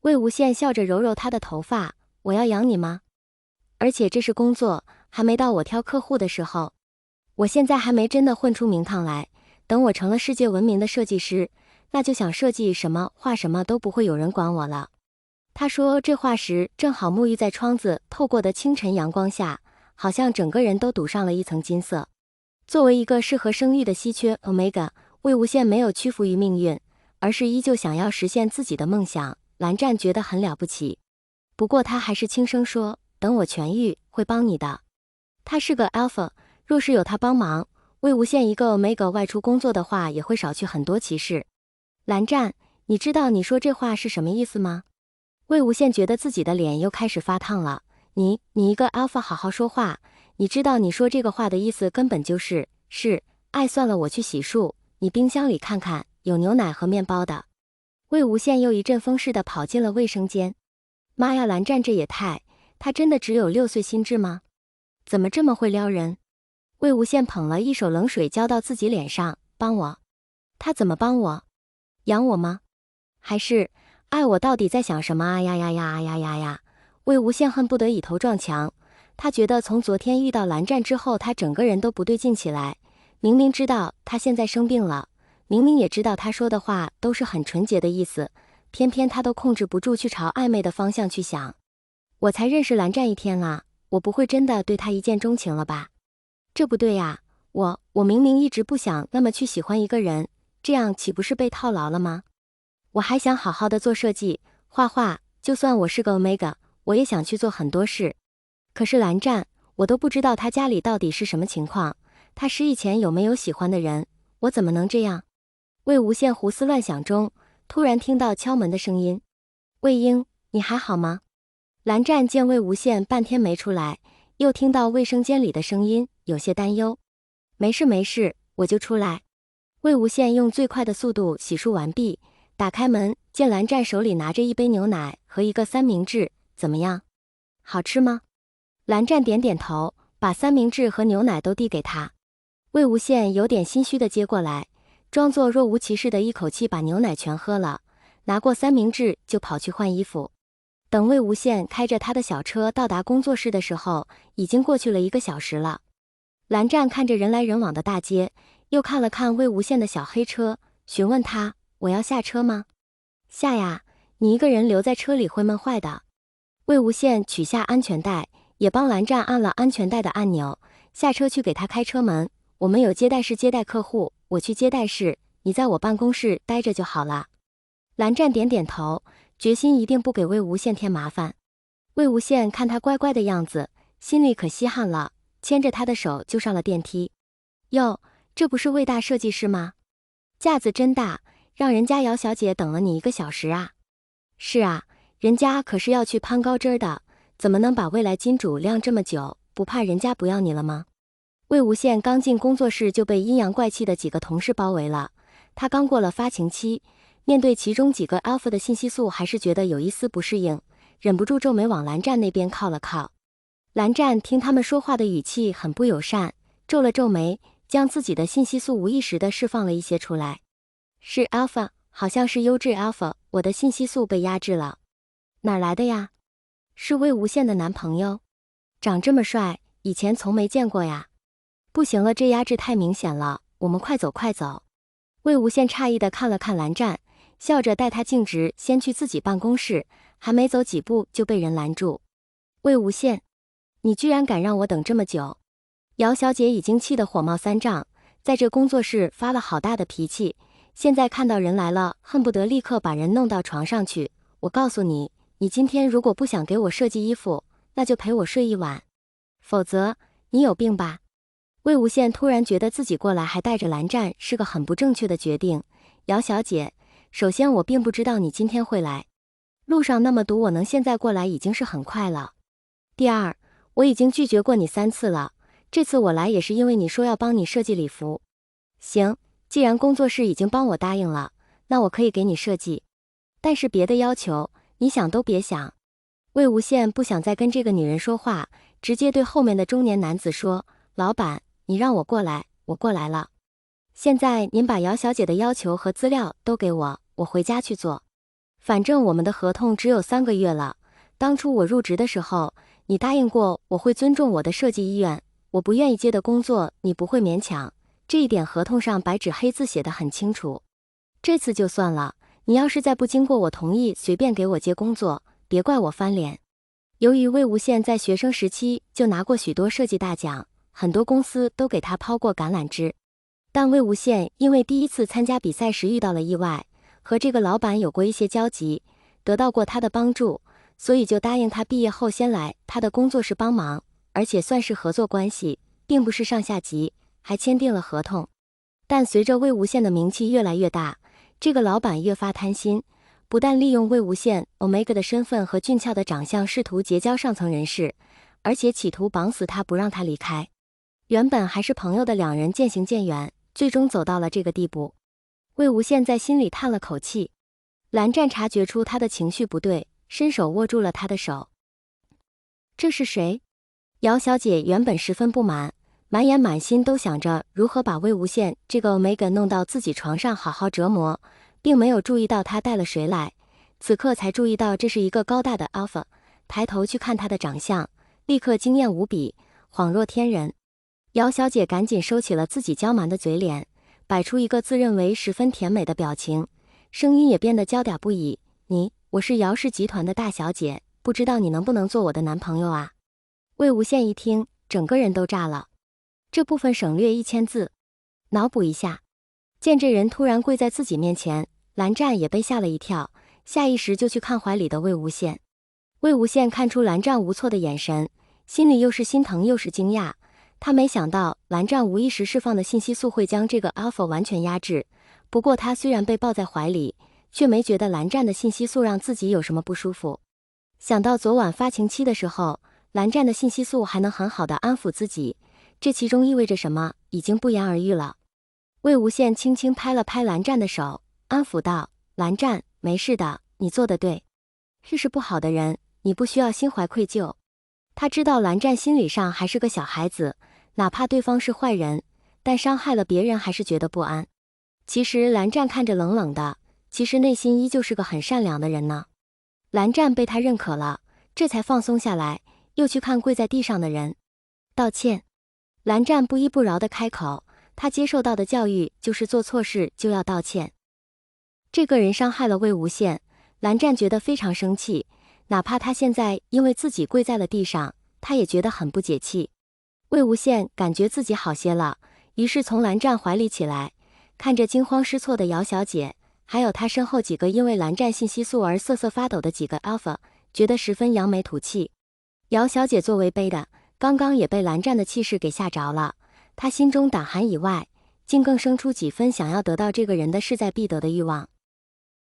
魏无羡笑着揉揉他的头发，我要养你吗？而且这是工作，还没到我挑客户的时候。我现在还没真的混出名堂来，等我成了世界闻名的设计师，那就想设计什么画什么都不会有人管我了。他说这话时，正好沐浴在窗子透过的清晨阳光下，好像整个人都堵上了一层金色。作为一个适合生育的稀缺 Omega， 魏无羡没有屈服于命运，而是依旧想要实现自己的梦想。蓝湛觉得很了不起，不过他还是轻声说，等我痊愈，会帮你的。他是个 Alpha， 若是有他帮忙，魏无羡一个 Omega 外出工作的话，也会少去很多歧视。蓝湛，你知道你说这话是什么意思吗？魏无羡觉得自己的脸又开始发烫了。你一个 Alpha 好好说话，你知道你说这个话的意思根本就是爱算了，我去洗漱，你冰箱里看看，有牛奶和面包的。魏无羡又一阵风似的跑进了卫生间。妈呀，蓝湛这也太……他真的只有6岁心智吗？怎么这么会撩人？魏无羡捧了一手冷水浇到自己脸上，帮我？他怎么帮我？养我吗？还是爱我？到底在想什么啊呀呀呀啊呀呀呀！魏无羡恨不得以头撞墙。他觉得从昨天遇到蓝湛之后，他整个人都不对劲起来。明明知道他现在生病了，明明也知道他说的话都是很纯洁的意思，偏偏他都控制不住去朝暧昧的方向去想。我才认识蓝湛1天啦，我不会真的对他一见钟情了吧？这不对呀，我明明一直不想那么去喜欢一个人，这样岂不是被套牢了吗？我还想好好的做设计、画画，就算我是个 Omega， 我也想去做很多事。可是蓝湛，我都不知道他家里到底是什么情况，他失忆前有没有喜欢的人，我怎么能这样？魏无羡胡思乱想中，突然听到敲门的声音。魏婴，你还好吗？蓝湛见魏无羡半天没出来，又听到卫生间里的声音，有些担忧。没事没事，我就出来。魏无羡用最快的速度洗漱完毕，打开门，见蓝湛手里拿着一杯牛奶和一个三明治，怎么样？好吃吗？蓝湛点点头，把三明治和牛奶都递给他。魏无羡有点心虚的接过来，装作若无其事的一口气把牛奶全喝了，拿过三明治就跑去换衣服。等魏无羡开着他的小车到达工作室的时候，已经过去了1个小时了。蓝湛看着人来人往的大街，又看了看魏无羡的小黑车，询问他，我要下车吗？下呀，你一个人留在车里会闷坏的。魏无羡取下安全带，也帮蓝湛按了安全带的按钮，下车去给他开车门。我们有接待室接待客户，我去接待室，你在我办公室待着就好了。蓝湛点点头，决心一定不给魏无羡添麻烦。魏无羡看他乖乖的样子，心里可稀罕了，牵着他的手就上了电梯。哟，这不是魏大设计师吗？架子真大，让人家姚小姐等了你1个小时啊。是啊，人家可是要去攀高枝的，怎么能把未来金主晾这么久，不怕人家不要你了吗？魏无羡刚进工作室就被阴阳怪气的几个同事包围了，他刚过了发情期，面对其中几个 Alpha 的信息素还是觉得有一丝不适应，忍不住皱眉往蓝湛那边靠了靠。蓝湛听他们说话的语气很不友善，皱了皱眉，将自己的信息素无意识地释放了一些出来。是 Alpha， 好像是优质 Alpha， 我的信息素被压制了。哪来的呀？是魏无羡的男朋友？长这么帅，以前从没见过呀。不行了，这压制太明显了，我们快走快走。魏无羡诧异地看了看蓝湛，笑着带他径直先去自己办公室，还没走几步就被人拦住。魏无羡，你居然敢让我等这么久！姚小姐已经气得火冒三丈，在这工作室发了好大的脾气，现在看到人来了，恨不得立刻把人弄到床上去。我告诉你，你今天如果不想给我设计衣服，那就陪我睡一晚，否则你有病吧？魏无羡突然觉得自己过来还带着蓝湛是个很不正确的决定。姚小姐，首先我并不知道你今天会来，路上那么堵，我能现在过来已经是很快了。第二，我已经拒绝过你3次了，这次我来也是因为你说要帮你设计礼服。行，既然工作室已经帮我答应了，那我可以给你设计，但是别的要求，你想都别想。魏无羡不想再跟这个女人说话，直接对后面的中年男子说，老板，你让我过来，我过来了。现在您把姚小姐的要求和资料都给我，我回家去做。反正我们的合同只有3个月了。当初我入职的时候，你答应过我会尊重我的设计意愿，我不愿意接的工作你不会勉强，这一点合同上白纸黑字写得很清楚。这次就算了，你要是再不经过我同意随便给我接工作，别怪我翻脸。由于魏无羡在学生时期就拿过许多设计大奖，很多公司都给他抛过橄榄枝。但魏无羡因为第一次参加比赛时遇到了意外，和这个老板有过一些交集，得到过他的帮助，所以就答应他毕业后先来他的工作室帮忙，而且算是合作关系，并不是上下级，还签订了合同。但随着魏无羡的名气越来越大，这个老板越发贪心，不但利用魏无羡 Omega 的身份和俊俏的长相试图结交上层人士，而且企图绑死他不让他离开。原本还是朋友的两人渐行渐远，最终走到了这个地步。魏无羡在心里叹了口气。蓝湛察觉出他的情绪不对，伸手握住了他的手。这是谁？姚小姐原本十分不满，满眼满心都想着如何把魏无羡这个 Omega 弄到自己床上好好折磨，并没有注意到他带了谁来。此刻才注意到这是一个高大的 Alpha， 抬头去看他的长相，立刻惊艳无比，恍若天人。姚小姐赶紧收起了自己娇蛮的嘴脸，摆出一个自认为十分甜美的表情，声音也变得娇嗲不已。我是姚氏集团的大小姐，不知道你能不能做我的男朋友啊？魏无羡一听，整个人都炸了。这部分省略1000字，脑补一下。见这人突然跪在自己面前，蓝湛也被吓了一跳，下意识就去看怀里的魏无羡。魏无羡看出蓝湛无措的眼神，心里又是心疼又是惊讶。他没想到蓝湛无意识释放的信息素会将这个 Alpha 完全压制，不过他虽然被抱在怀里，却没觉得蓝湛的信息素让自己有什么不舒服。想到昨晚发情期的时候，蓝湛的信息素还能很好的安抚自己，这其中意味着什么，已经不言而喻了。魏无羡轻轻拍了拍蓝湛的手，安抚道：蓝湛，没事的，你做得对。是不好的人，你不需要心怀愧疚。他知道蓝湛心理上还是个小孩子，哪怕对方是坏人，但伤害了别人还是觉得不安。其实蓝湛看着冷冷的，其实内心依旧是个很善良的人呢。蓝湛被他认可了，这才放松下来，又去看跪在地上的人。道歉。蓝湛不依不饶地开口，他接受到的教育就是做错事就要道歉。这个人伤害了魏无羡，蓝湛觉得非常生气，哪怕他现在因为自己跪在了地上，他也觉得很不解气。魏无羡感觉自己好些了，于是从蓝湛怀里起来，看着惊慌失措的姚小姐，还有他身后几个因为蓝湛信息素而瑟瑟发抖的几个 Alpha， 觉得十分扬眉吐气。姚小姐作为背的，刚刚也被蓝湛的气势给吓着了，她心中胆寒以外，竟更生出几分想要得到这个人的势在必得的欲望。